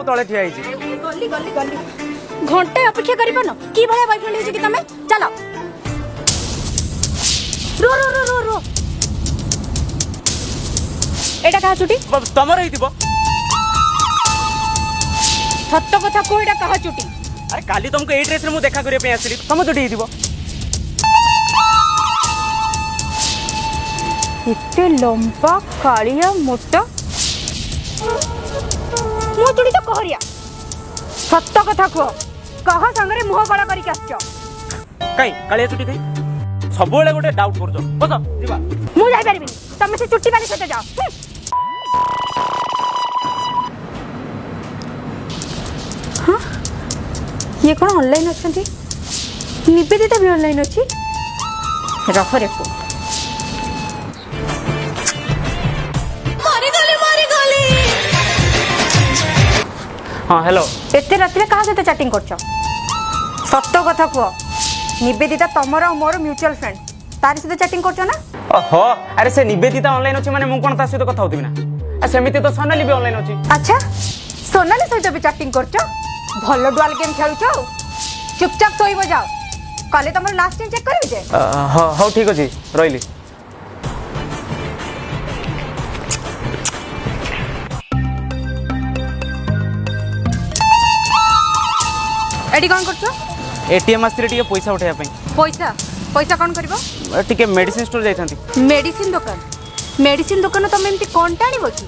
तले ठिया हिची गली गली गली घंटे अपेक्षा करि पन की भले बॉयफ्रेंड हिची कि तमे चलो रो रो रो रो रो एटा कहा छुटी तमर हितिबो सत्य कथा को एटा कहा छुटी अरे काली तुमको ए ड्रेस रे मु देखा करिया पे आसली तम छुटी हितिबो इतने लंबा कालिया मोटा मु तुड़ी तो कहरिया सत्य कथा को कहा संगरे मुह गला करी आछो कई कालिया छुटी कई सब बेले गोटे डाउट करजो बस जीवा मु जाई परबिनी तमे से चुट्टी वाली सते जाओ हां ये कौन ऑनलाइन अछंती निवेदिता भी ऑनलाइन अछि रख रे को हाँ हेलो एते रात्रि कहा सहित चैटिंग करछ सत्य कथा कह निवेदिता तमर और मोर म्यूचुअल फ्रेंड तारी सहित चैटिंग करछ ना ओहो अरे से निवेदिता ऑनलाइन अछि माने मु कोन ता सहित कथा होतिबी ना आ सेमिति तो सोनाली भी ऑनलाइन अछि अच्छा सोनाली सहित भी चैटिंग करछ भलो डुअल गेम खेलछ चुपचाप सोइबो जाओ काले तमर लास्ट टाइम चेक करबी जे हां ठीक अछि रहिली एडी कोन करछ एटीएम आस्त्री टिके पैसा उठाया पे पैसा पैसा कोन करबो टिके मेडिसिन स्टोर जाइथांती मेडिसिन दुकान तमे एमती कोन टाणीबो की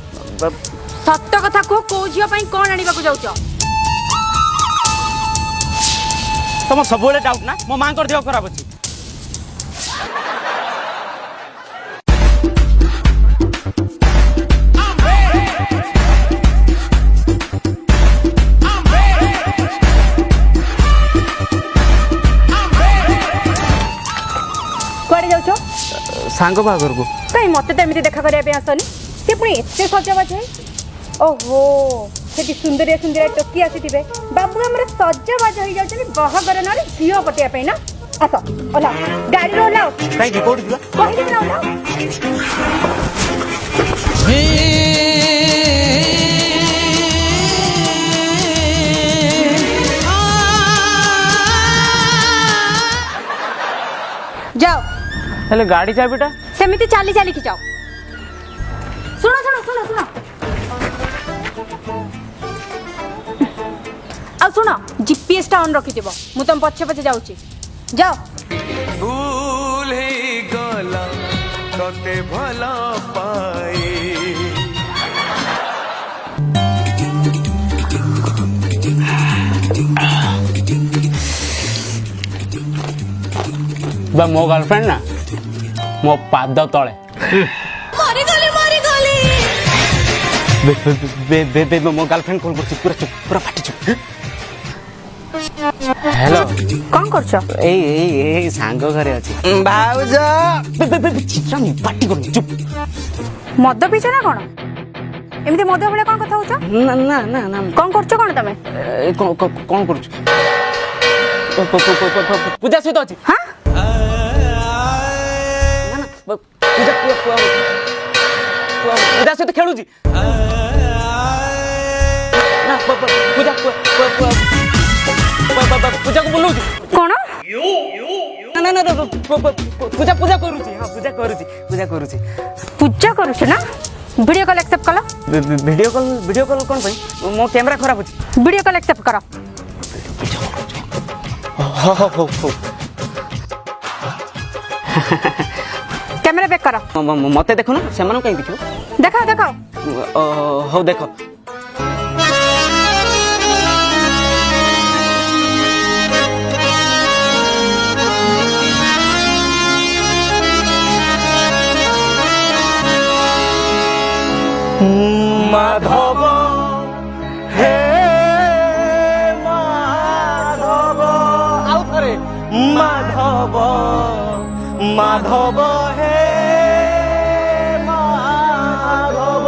सत्य कथा को जियो पई कोन आनिबा को जाउछ तुम सब बेले डाउट ना मो मां कर दियो खराब अछि सांग बागर को कहीं मत तो एमती देखा करिया आसनी सी पुणी एत सजबाज है ओहो से सुंदरिया सुंदरिया टोकी आसी बाबू आम सजबाज हो जाए बाहागर ना झील पटेया ना आस ओला गाड़ी ओलाओ कहीं कोड दिला कहली ना ओलाओ जाओ हेले गाड़ी चाबिटा सेमिति चाली चाली की जाओ सुनो सुनो सुनो सुनो आ सुनो जीपीएस टा ऑन रखि दिबो मु तुम पछे पछे जाउची जाओ भूल ही गला तते भला पाए बा मो गर्लफ्रेंड ना मो पाद तले मारी गली बे मो गर्लफ्रेंड कॉल करछि पूरा फाटी चुप हेलो कौन करछ ए सांग घरे अछि भाउज बे चित्रानी पाटी कर चुप मद पीछ ना कोन एमती मद भले कोन कथा होछ ना ना ना ना कोन करछ कोन तमे कोन करछ पूजा सहित अछि हां पूजा सहित खेलुची ना पूजा पूजा को बोलूची कोन ना ना पूजा करूची हां पूजा करूची पूजा करूछ ना वीडियो कॉल एक्सेप्ट कलो वीडियो कॉल कोन भाई मो कैमरा खराब अछि वीडियो कॉल एक्सेप्ट करो हो कैमरा बैक करो मते देखो ना से मानो कहीं देखो देखाओ हो देखो माधव हे माधव आउ थरे माधव हे माधव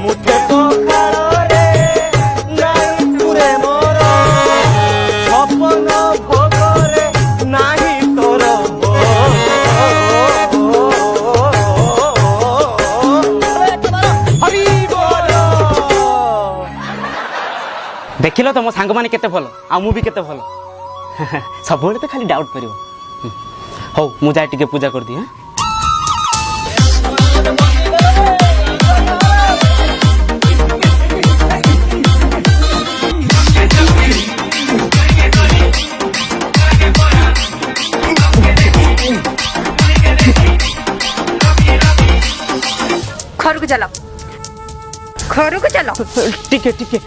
मुझे तो रे नहीं तुरे मोर सपन भोगरे नहीं तोर ଦେଖିଲ ତ ମୋ ସାଙ୍ଗମାନେ କେତେ ଭଲ ଆଉ ମୁଁ ବି କେତେ ଭଲ ସବୁବେଳେ ତ ଖାଲି ଡାଉଟ୍ କରିବ ହଉ ମୁଁ ଯାଏ ଟିକେ ପୂଜା କରିଦିଏ ହଁ ଘରକୁ ଚାଲ ଘରକୁ ଚାଲ ଟିକେ ଟିକେ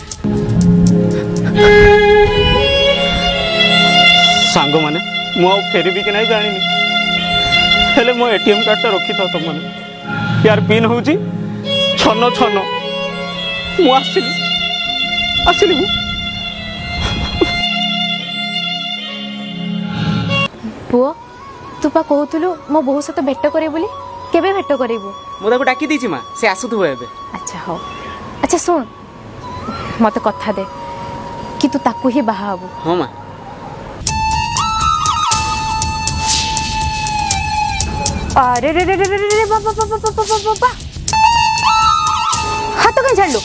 ସାଙ୍ଗମାନେ ମୁଁ ଆଉ ଫେରିବି କି ନାହିଁ ଜାଣିନି ହେଲେ ମୋ ଏଟିଏମ୍ କାର୍ଡଟା ରଖିଥାଅ ତମମାନେ ୟାର ପିନ୍ ହେଉଛି 696 ମୁଁ ଆସିଲି ମୁଁ पुओ तू पा कहूलु मो बहु सहित भेट करे बोली केबे भेट करेबू ମୁଁ ତାକୁ ଡାକି ଦେଇଛି ମା ସେ ଆସୁଥିବ ଏବେ अच्छा हो अच्छा सुन मत कथा दे कि तू ताकू ही बाहा हबू ହଁ ମା अरे रे रे रे रे रे बाबा बाबा बाबा बाबा हाथ कहीं झाड़लु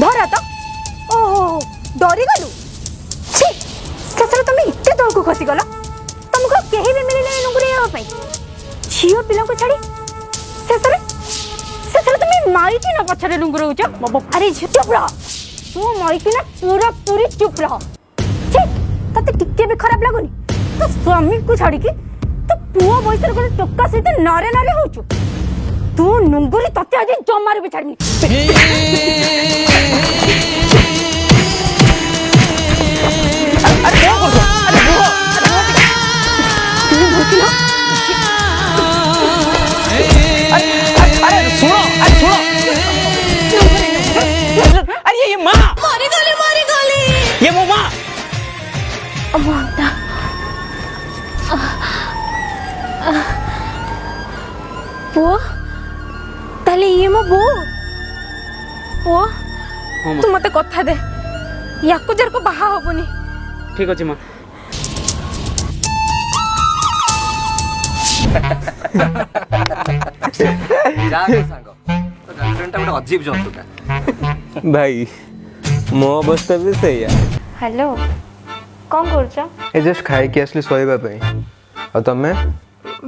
धर हाथ ओहो डरी गलु छी ससुर तुम इतने तौल को खसी गल तुमको केही भी मिली नहीं नुगुरी हेबा पई झियो पिला को छाड़ी ससुर तुम माइकी ना पछरे नुगुर होच अरे चुप रह तू माइकी ना पूरा पूरी चुप रह छी तते टिके भी खराब लागुनी तो स्वामी को छाड़ी की तो पुओ बयसर को टोका सहित नारे नारे होचु तू नुंगुरी तते आज जमार भी छाड़नी अरे क्या कर अरे बुआ तू भूखी ना अरे सुनो अरे ये माँ मारी गली ये वो माँ पुओ ताले ये मो बो पुओ तू मते कथा दे याकू जर को बाहा हबुनी ठीक अछि माँ अजीब जंतुटा भाई मो अवस्था भी सही हेलो कौन करछ ए जस्ट खाई के असली सोइबा पई और तमे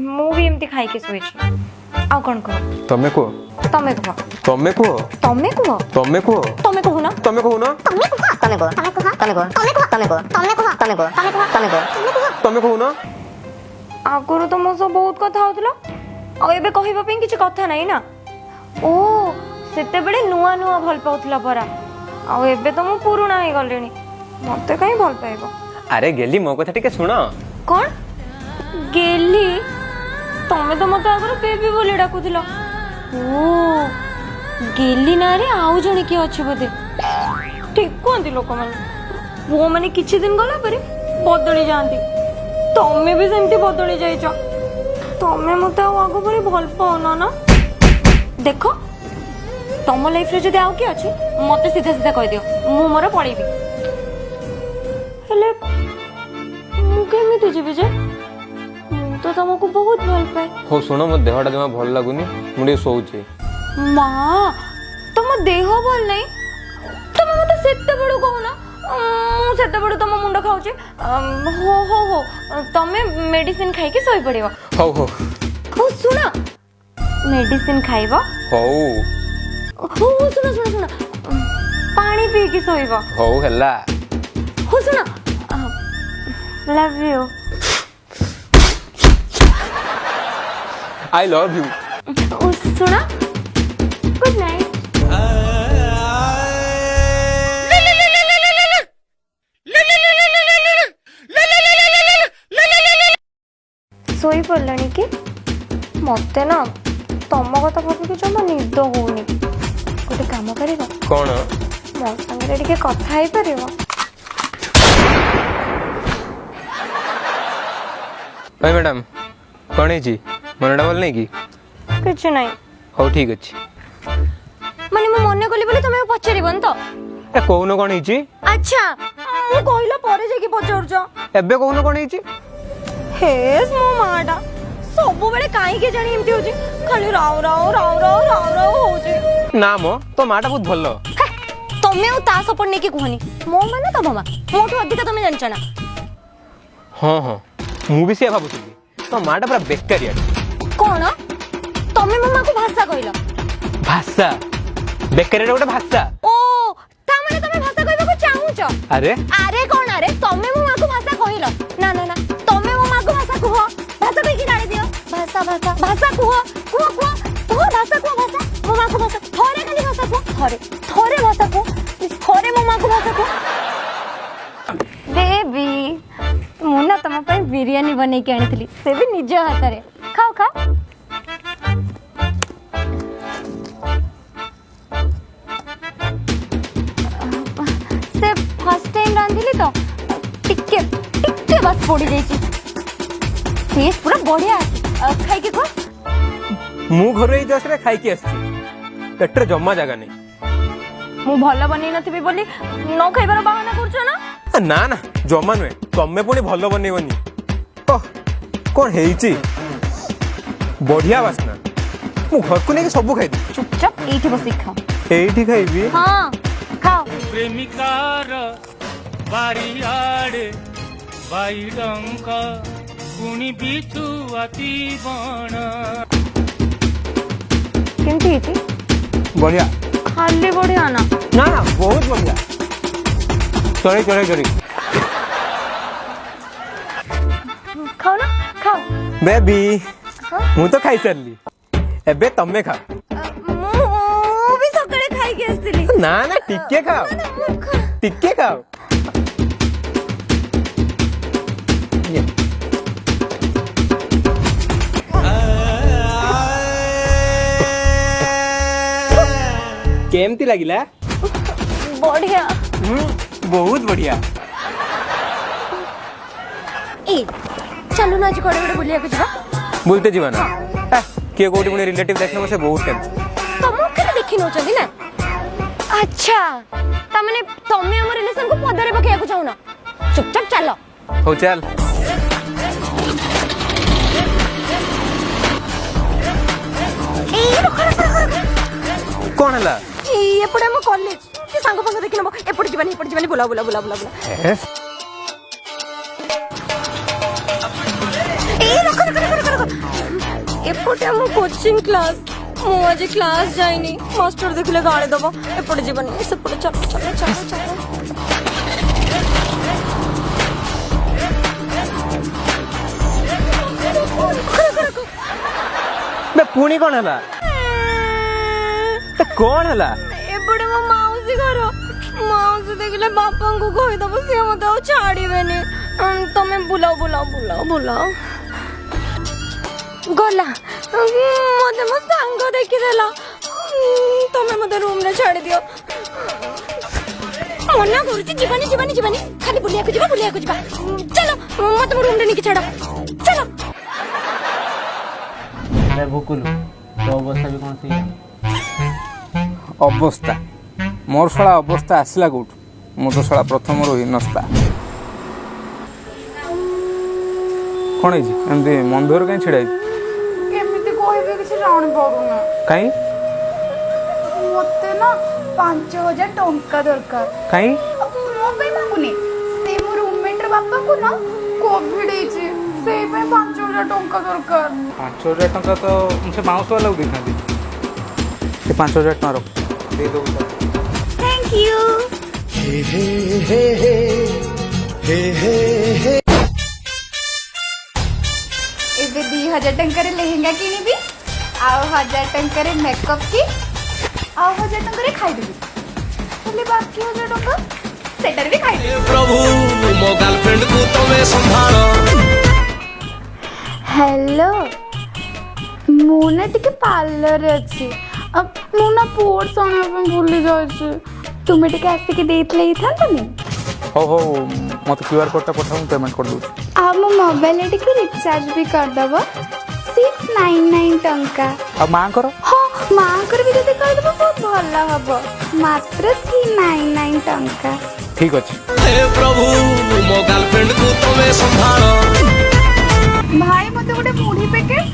मु भी एमती खाई के सोई छी आ कोन कह तमे को तमे कह तमे को तमे कह तमे को तमे कहू ना तमे को ना तमे को ना आगुरु तो मो सब बहुत कथा होतलो आ एबे कहिबा पे किछ कथा नाही ना ओ सेते बेले नुआ नुआ भल पाउतला परा आ एबे तो मो पुराना हे गलेनी मते काई भल पाइबो अरे गेली मो कथा टिके सुनो कोन गेली तमे तो मते आगुरु बेबी बोली डाकुतलो ओ गेली ना रे आउ जणी के अछि बदे ठीक कोंती लोक माने वो माने किछि दिन गला परे बदली जांती तमे भी सेमती बदली जाइछो तमे मते आगो बड़ी भल पाउना ना देखो तम लाइफ रे जदि आउ के अछि मते सीधा सीधा कह दियो मु मोर पड़ीबी हेले मु केमिति जेबी जे मु तो तुमको बहुत भल पाए हो सुनो मो देहटा जमा भल लागुनी मुडे सोउची मां तुम देह भल नहीं तुम मते सेते बडो कहना मु सेते बडो तुम मुंड खाउची हो हो हो तमे मेडिसिन खाई के सोई पड़िबो हो हो हो सुना मेडिसिन खाइबो हो हो सुना सुना सुना पानी पी के सोइबो हो हल्ला हो सुना love you I love you ओ सुना गुड नाइट सोई पड़लानी कि मते ना तम कथा भाविक जमा निद होनी गोटे काम कर कौन मो संगे टिके कथा ही परिबो भाई मैडम कौन है जी मनटा बोल नहीं की कुछ नहीं हो ठीक अच्छे माने मो मने कली बोले तुमे पछरिबन तो ए कोउनो कौन है जी अच्छा मु कहला परे जे की पछरछ एबे कोउनो कौन है जी हेस मो माडा सब बेले काई के जानी एमती होची खाली राव राव राव राव राव राव होची ना मो तो माटा बहुत भलो तो तमे और ता सपोर्ट नहीं कि कहनी मो माने तम मां मोठो अधिक तमे जानछ ना हाँ हाँ मु भी से भाबुଥିଲି तो माटा पूरा बेकारिया कोन तमे मो मां को भाषा कहलो भाषा बेकारिया गोटे भाषा ओ ता माने तमे भाषा कहबा को चाहूछ अरे अरे कोन अरे तमे मो मां को भाषा कहलो ना ना ना तमे मो मां को भाषा कह भाषा कहि कि जाने दियो भाषा भाषा भाषा कह भाषा कह भाषा मो मां को भाषा थोरे खाली भाषा कह थोरे भाषा कह थोरे मो मां को भाषा कह बेबी मुना तम पर बिरयानी बनै के आनिथली से भी निज हाथ रे खाओ खाओ से फर्स्ट टाइम रांधिली तो टिके टिके बस पड़ी जाइची टेस्ट पूरा बढ़िया खाई के कह मु घर ए जस्ट रे खाई के आछि पेटर जम्मा जगह नहीं मु भल बनै नथिबी बोली न खाइबार बहाना करछो ना ना ना जमा नुहे तमे पुणी भल बनैबनी ओह कौन हेइची बढ़िया बास्ना मु घर को नहीं सब खाई चुपचाप एठी बसी खाओ एठी खाइबी हां खाओ प्रेमिकार बारियाड़े बाईडंक पुणी बिचु अति बण केमती हेची बढ़िया खाली बढ़िया ना ना ना बहुत बढ़िया चले चले चले खाओ ना खाओ बेबी मु तो खाई सारली एबे तमे खा मु भी सकाळे खाई के आस्तिली ना ना टिके खाओ टिके खाओ ये केमती लागिला बढ़िया बहुत बढ़िया ए चलो ना आज कोड़े कोड़े बुलिया कुछ बोलते जीवा ना किए कोटी पुणी रिलेटिव देखने से बहुत टेंशन तम केले देखि न चली ना अच्छा ता माने तमे हमर रिलेशन को पदरे पकेया को चाहू ना चुपचाप चलो हो चल ए रख कौन हला ये पड़े हम कॉलेज के सांग पंग देखि नबो एपड़ जीवानी बुला बुला बुला बुला बुला है ए रख एपटे हम कोचिंग क्लास मु आज क्लास जाइनी मास्टर देखले गाड़ी दबो एपटे जीवानी सेपटे चलो चलो चलो चलो बे पुणी कौन हला तो कौन हला एपटे मो माउसी घर माउसी देखले बापा को कहि दबो से मते आ छाड़ीबेनी तमे बुलाओ बुलाओ बुलाओ बुलाओ गला मते मो सांग देखि देला तमे मते रूम रे छाड़ी दियो मना करूची जीवानी जीवानी जीवानी खाली बुलिया को जीवा चलो मते मो रूम रे निकि छाड़ो चलो अरे भुकुलु तो अवस्था भी कौन सी अवस्था मोर शाला अवस्था आसला कौट मु तो शाला प्रथम हीनस्ता कौन है एमती मन दुआर कहीं छिड़ा କେମିତି କହିବେ କିଛି ଜାଣିପାରୁନି कहीं ମତେ ନା 5000 ଟଙ୍କା ଦରକାର कहीं ମୋ ପାଇଁ ମାଗୁନି ସେ ମୋ ରୁମମେଟ୍ ର ବାପାକୁ ନା କୋଭିଡ ହେଇଛି ସେଇ ପାଇଁ 5000 ଟଙ୍କା ଦରକାର 5000 टंका तो उनसे बाउंस वाला को देखा ये 5000 टंका रख दे दो थैंक यू ଏବେ 2000 ଟଙ୍କାରେ ଲେହେଙ୍ଗା କିଣିବି ଆଉ 1000 ଟଙ୍କାରେ ମେକଅପ୍ କି ଆଉ 1000 ଟଙ୍କାରେ ଖାଇଦେବି ହେଲେ ବାକି 1000 ଟଙ୍କା ସେଟାରେ ବି ଖାଇଦେବି प्रभु मो गर्लफ्रेंड को तमे संभालो हेलो ମୁଁ ନା ଟିକେ ପାର୍ଲରରେ ଅଛି ମୁଁ ନା ପୋର୍ସ ଆଣିବା ପାଇଁ ଭୁଲି ଯାଇଛି ତୁମେ ଟିକେ ଆସିକି ଦେଇଥିଲେ ହେଇଥାନ୍ତନି हो हो मत क्यूआर कोड टा पठाऊं पेमेंट कर दूँ ଆଉ ମୋ ମୋବାଇଲରେ ଟିକେ ରିଚାର୍ଜ ବି କରିଦେବ 699 ଟଙ୍କା अब माँ कर ହଁ ମାଆଙ୍କର ବି ଯଦି କରିଦେବ ବହୁତ ଭଲ ହବ ମାତ୍ର 399 ଟଙ୍କା ठीक अच्छे हे प्रभु मो गर्लफ्रेंड को तमे संभालो ଭାଇ ମତେ ଗୋଟେ ମୁଢି ପ୍ୟାକେଟ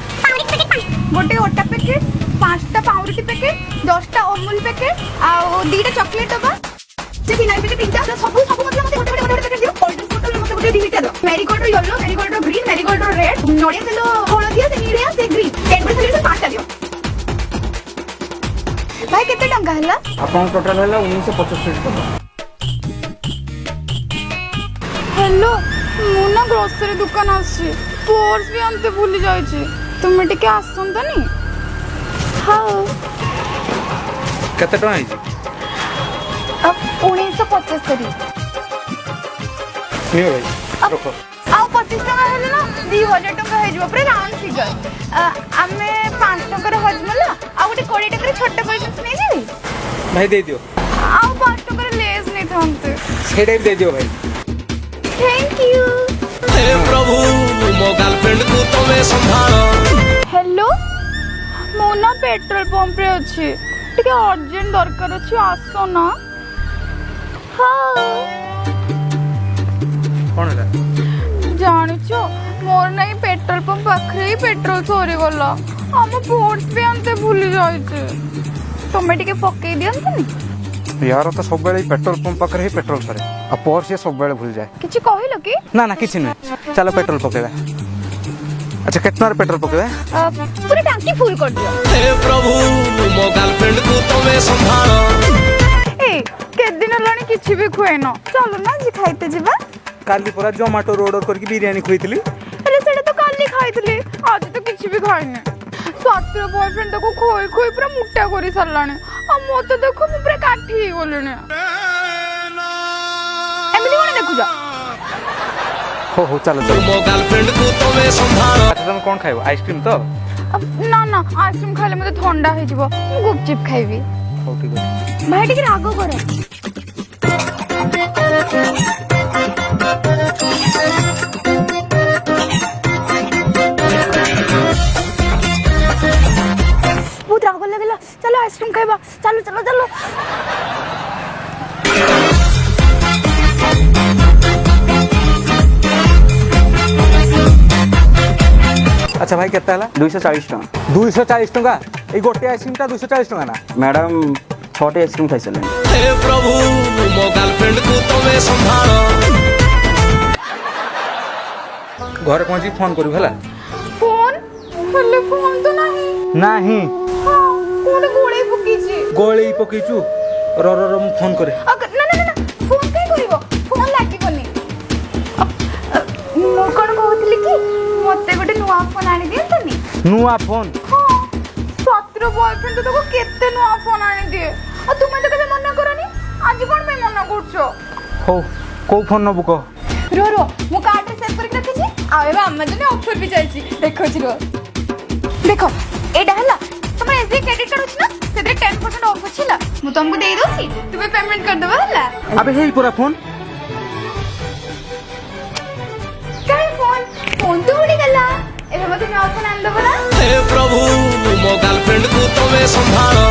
ଗୋଟେ ଅଟା ପ୍ୟାକେଟ 5ଟା ପାଉଁରୁଟି ପ୍ୟାକେଟ 10ଟା ଅମୁଲ ପ୍ୟାକେଟ ଆଉ 2ଟା ଚକୋଲେଟ ଡବା से बिना पे पिंक सब सब मतलब मते गोटे गोटे पैकेट दियो कोल्ड ड्रिंक्स बोतल मते गोटे दिटा दो मैरीगोल्ड रो येलो मैरीगोल्ड रो ग्रीन मैरीगोल्ड रो रेड नोडिया तेल हळदिया से नीलिया से ग्रीन कैडबरी से 5टा दियो भाई केते टंका हला आपन टोटल होला 1975 टका। हेलो मु ना ग्रोसरी दुकान आसी पर्स भी आनते भूली जाई छी तुम टिके आसंतनी। हां केते टका आइछि अब 1975 नियो भाई रखो आउ 25 टका हेले ना 2000 टका हे जबो पूरा राउंड फिगर आमे 5 टका रे हजमला आ गोटे 20 टका रे छोटा कोल्ड नहीं जाई भाई दे दियो आउ 5 टका रे लेस नहीं थांते सेडे दे दियो भाई। Thank you. हे प्रभु मो गर्लफ्रेंड को तमे संभालो। हेलो मो ना पेट्रोल पंप रे अछि टिके अर्जेंट दरकार अछि आसो ना। हां कोन होला जानिचो मोर नहीं पेट्रोल पंप पाखरे ही पेट्रोल सरी गला हम पर्स भी आनते भूली जाइछे तमे टिके पक्के दियंतनी। यार तो सब बेले पेट्रोल पंप पाखरे ही पेट्रोल सरे आ पर्स ये सब बेले भूल जाए। किछि कहिलो कि ना ना किछि नहीं चलो पेट्रोल पकेबा। अच्छा कितना रे पेट्रोल पकेबा पूरी टंकी फुल कर दियो। हे प्रभु मो गर्लफ्रेंड को तमे संभालो। ए के दिन लानी किछि भी खुएनो चलो ना जी खाइते जिबा। काली पूरा जोमाटो ऑर्डर करके बिरयानी खोइतली अरे सेटा तो काली खाइतली आज तो किछि भी खाइने स्वातिर बॉयफ्रेंड को खोई खोई पूरा मुट्टा करी सरलाने आ मो तो देखो मु पूरा काठी ही गलेने एमिली कोन देखु जा। हो चलो चलो मो गर्लफ्रेंड को तमे संभालो। अच्छा तुम कौन खाइबो आइसक्रीम तो ना ना आइसक्रीम खाइले मते ठंडा हे जिवो मु गुपचुप खाइबी। हो ठीक है भाई टिके रागो करे बहुत राग लगला चलो आइसक्रीम खाइबा चलो चलो चलो। अच्छा भाई केते हला 240 टका 240 टका ए गोटे आइसक्रीम ता 240 टका ना मैडम 6टे आइसक्रीम खाई सारे हे प्रभु मो गर्लफ्रेंड को तमे संभालो। घर पहुंची फोन करू हला फोन हेले फोन तो नहीं नाही हां कोने गोळे पकीची गोली पकीचू रो मु फोन करे ना ना ना फोन कई करिवो फोन लागिबोनी मो कोन कहतली कि मते गोटे नुवा फोन आनी दियंतनी। नुआ फोन हां स्वातिर बॉयफ्रेंड तो केते नुवा फोन आनी दिए आ तुमे तो कबे मना करनी आज कोन में मना करछो। हो को फोन नबु को रो मु कार्ड रे सेव करके रखिछि आ एबे अमेजन ऑफर भी चलछि देखो छि रो देखो एडा हला तुम एसबी क्रेडिट कार्ड अछि ना सेते 10% ऑफ छिला मु तुमको दे दोछि तुमे पेमेंट कर देबा हला। अबे हेई पूरा फोन काय फोन तो उड़ी गला एबे मते नया फोन आन देबो ना। हे प्रभु मो गर्लफ्रेंड को तमे संभालो।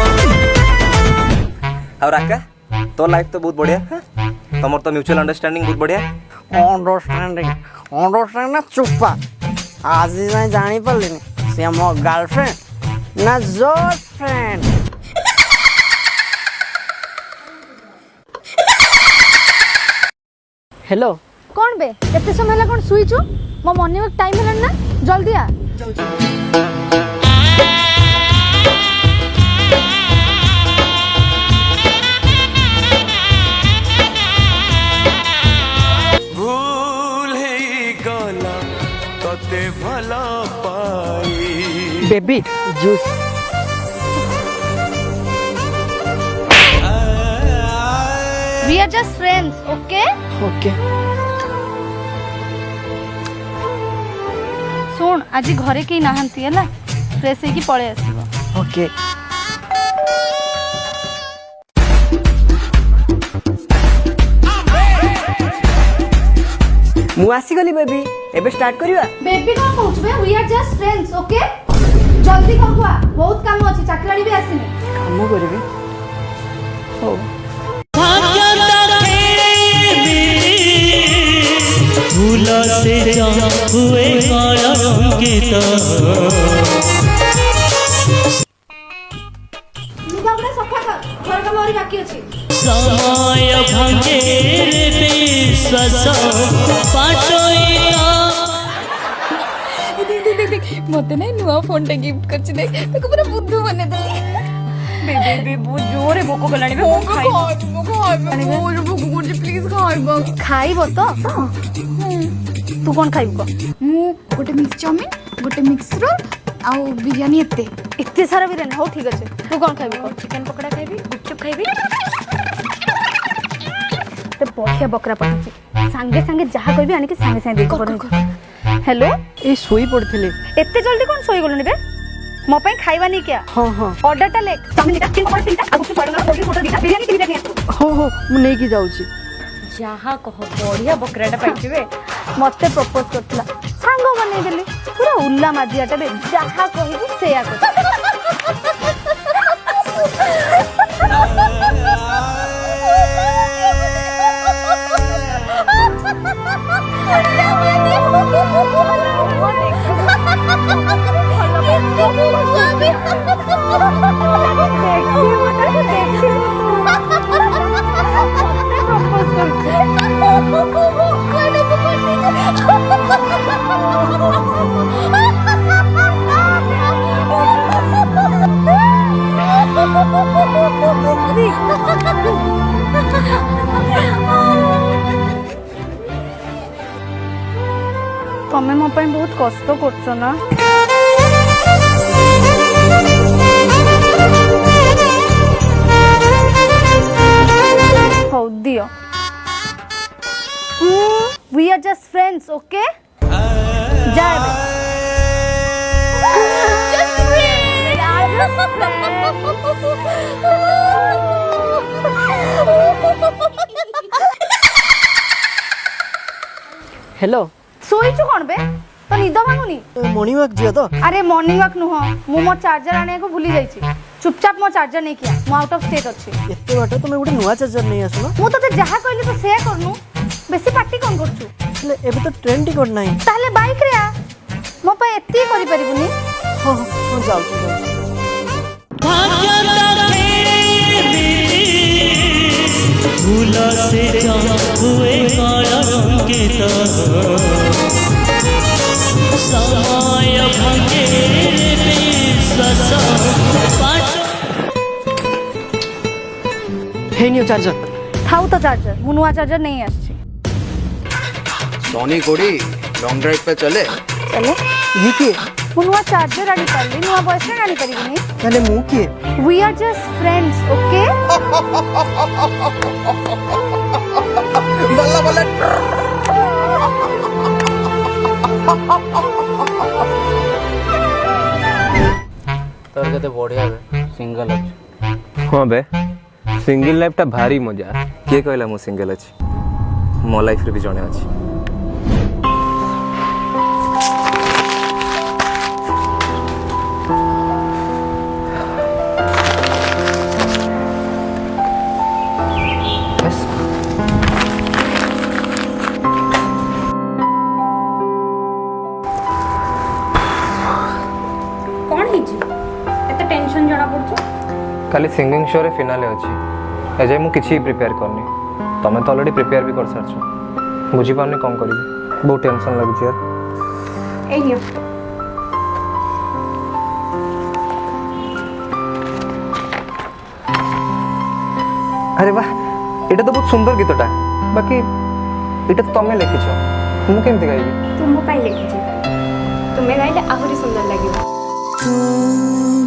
और आका तो लाइफ तो बहुत बढ़िया है तमर तो म्यूचुअल अंडरस्टैंडिंग बहुत बढ़िया अंडरस्टैंडिंग ना चुप्पा आज जाए जानी पड़िनी से मो गर्लफ्रेंड ना जस्ट फ्रेंड। हेलो कौन बे केते समय होला कौन सुईचो मो मॉर्निंग वॉक टाइम हेलन ना जल्दी आ। भूल ही गला तते भला पाई baby juice We are just friends, okay? Okay सुन आज घरे केही नाहंती हैला फ्रेश हेकी पळे आसीबो। ओके मु आसी गली बेबी एबे स्टार्ट करिवा। बेबी कोन कहउछ बे we are just friends, okay? जल्दी कहवा बहुत काम अछि चाकलाड़ी भी आसीनी। काम करबी हो फूल से हुए कलंकित लुगा पूरा सफा कर घर काम और बाकी अछि। समय भांगे रे विश्वास पाटोइला मते ना नुआ फोन टा गिफ्ट करछि देख ताको पूरा बुद्धू बने देली बेबे बहुत जोरे भोक गलाणी प्लीज खाइबो खाइब तो तू कौन खाइब कह मु गोटे मिक्स चाउमिन गोटे मिक्स रोल आउ बिरयानी एते सारा बिरयानी हो ठीक अच्छे तू कौन खाइब कह चिकन पकोड़ा खाइबी गुपचुप खाइबी ते बढ़िया बकरा पड़ुची संगे संगे जहा कहबी आनी के संगे संगे देख हेलो ए सोई पड़थिले एते जल्दी कौन सोई गलनी बे मो पे खाइबा नहीं क्या हां हां ऑर्डर टा ले चाउमिन का तीन तीनटा आ गुपचुप पड़ना फोटो दिखा बिरयानी किने देखिए हो हो मु नै की जाउची जहा कह बढ़िया बकराटा पाइछबे मते प्रपोज करतला सांग बनै देली पूरा उल्ला माजियाटा बे जहा कहबी सेया कर तमें मो पे बहुत कष्ट करछ ना हो दियो we are just friends okay जाए हेलो सोईचु कौन बे तो निद भांगुनी मॉर्निंग वॉक जियो तो अरे मॉर्निंग वॉक नुह मु मो चार्जर आने को भूली जाईची चुपचाप मो चार्जर नहीं किया मु आउट ऑफ स्टेट अछि एते बाटे तुमे गुटे नुवा चार्जर नै आसलो मु तते जहा कहली तो शेयर करनु बेसी पार्टी कोन करछु ले एबे तो ट्रेन टिकट नै ताले बाइक रे आ मो पे एत्ती करि परिबुनी हां हां जाऊ फूल से हुए काला रंग समय भांगे रे विश्वास हे न्यू चार्जर थाउ तो चार्जर मु नुवा चार्जर नहीं आछि सोनी कोड़ी लॉन्ग ड्राइव पे चले चले ये के मु नुवा चार्जर आनी पाली नुवा बॉयफ्रेंड आनी परिबुनी ताले मु के we are just friends okay बल्ला बल्ला तोर केते बढ़िया बे सिंगल अछि हाँ बे सिंगल लाइफ टा भारी मजा किए कहला मु सिंगल अछि मो लाइफ रे भी जणे अछि कौन हिची एते टेंशन जणा पड़छ खाली सिंगिंग शो रे फिनाले अछि एजे मु किछि प्रिपेयर करनी तमे तो ऑलरेडी प्रिपेयर भी कर सारछ बुझी पानी कम करिबे बहुत टेंशन लागछ यार ए लियो अरे वाह एटा तो बहुत सुंदर गीतटा बाकी एटा तो तमे लिखिछ मु केमते गाइबी तुम पाई लिखिछि तुम्हें गाइले आहुरी सुंदर लागिबो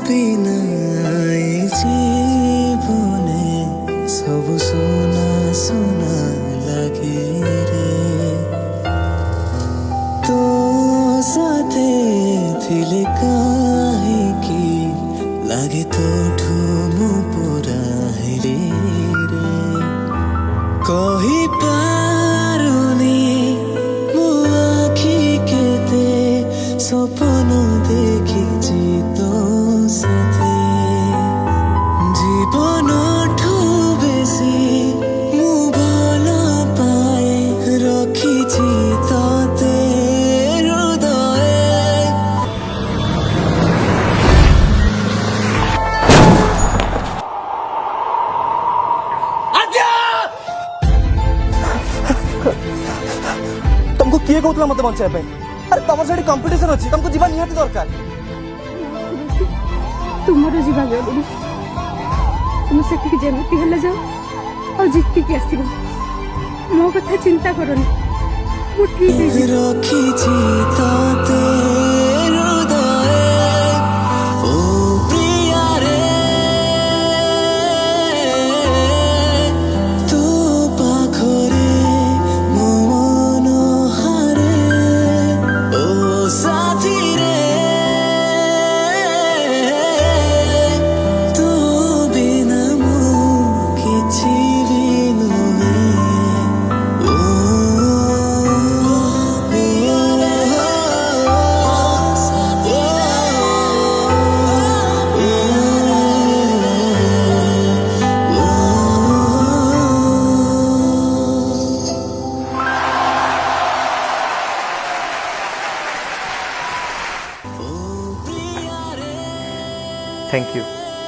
बिना जीवने सब सोना सोना लगे रे तो साथे थिले काहे की लागे तो ठुमो पुरा रे कही पारुनी मो आखी केते सपन देखिछि तो साथे जीवन ठू बेसी मु भला पाए रखिछि तते हृदय किए कहूला मत बचाए पे अरे तुम से कंपटीशन अछि तुमको जीवन निहाती दरकार तुमर जीवा जरूरी तुम से जेमती हेले जाओ और जीत के आसब मो कथा चिंता करनी मु ठीक है रखिछि तते हृदय ओ प्रिया रे तू पाखरे मो मन हारे ओ साथी रे तू बिना मो किछि भी नुहे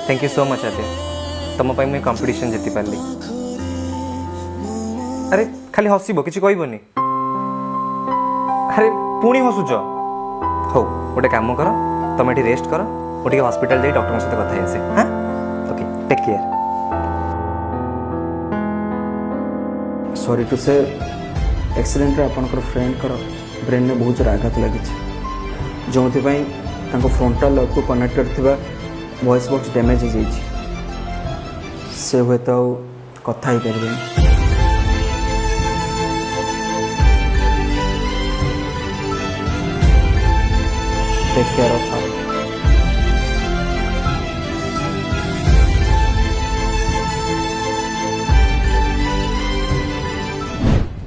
थैंक यू सो मच आद्या तुम मुझे कंपटीशन जीति पारि अरे खाली हसब कि कहबनी अरे पुणी हसुच हो गोटे काम कर तुम ये रेस्ट कर मुझे हॉस्पिटल जाई डॉक्टर सहित कथा आसे हाँ okay take care sorry to say accident रे आपनकर फ्रेंड कर ब्रेन में बहुत जोर आघात लगी जो फ्रंटाल लोब को कनेक्टेड थिबा वॉइस बॉक्स डैमेज हो जाइए से हुए तो कथा ही पारे टेक केयर ऑफ हर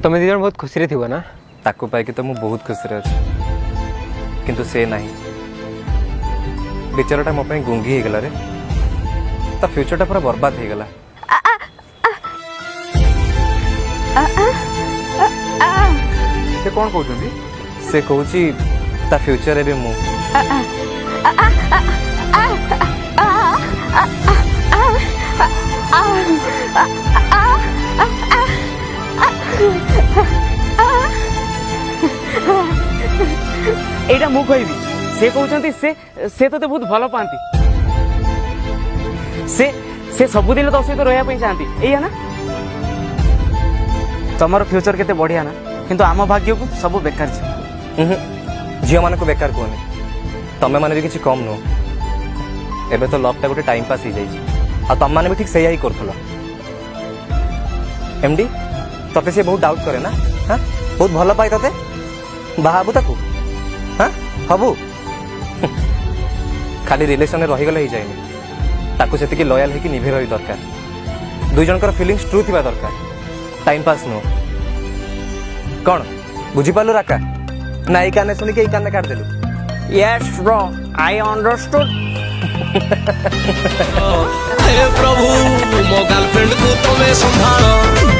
तुम दी बहुत खुशी थी ना ताकू पाई तो मुझे बहुत खुशी अच्छी किंतु से नहीं बेचाराटा मो गुंगी हो गला रे ता फ्यूचरटा पूरा बर्बाद हो गला से कौन कहते से कहूची ता फ्यूचर एबे मु एटा मु कहबी से कहते से तो बहुत भल पाती से सबुदिन तो सहित रहा चाहती एया ना तुमर फ्यूचर केते बढ़िया ना किंतु आम भाग्य को सब बेकार झील मान को बेकार कहनी तमें मैंने भी किसी कम नुह एबे तो लवटा गोटे टाइम पास हो जाए तुम मैंने भी ठीक से ही कर एमडी तते से बहुत डाउट करे ना हाँ बहुत भल पाए ते बाहाबू ताकू हाँ हबू खाली रिलेशन में रहीगले ही जाए ताकू से लयाल होकर निभे रही दरकार दुई जनकर फिलिंग्स ट्रू थिबा दरकार टाइम पास नुह कौन बुझीपालु राका ना यही काने सुनिक यही काने काट देलु यस ब्रो आई अंडरस्टूड हे प्रभु मो गर्लफ्रेंड को तुम्हें संभालो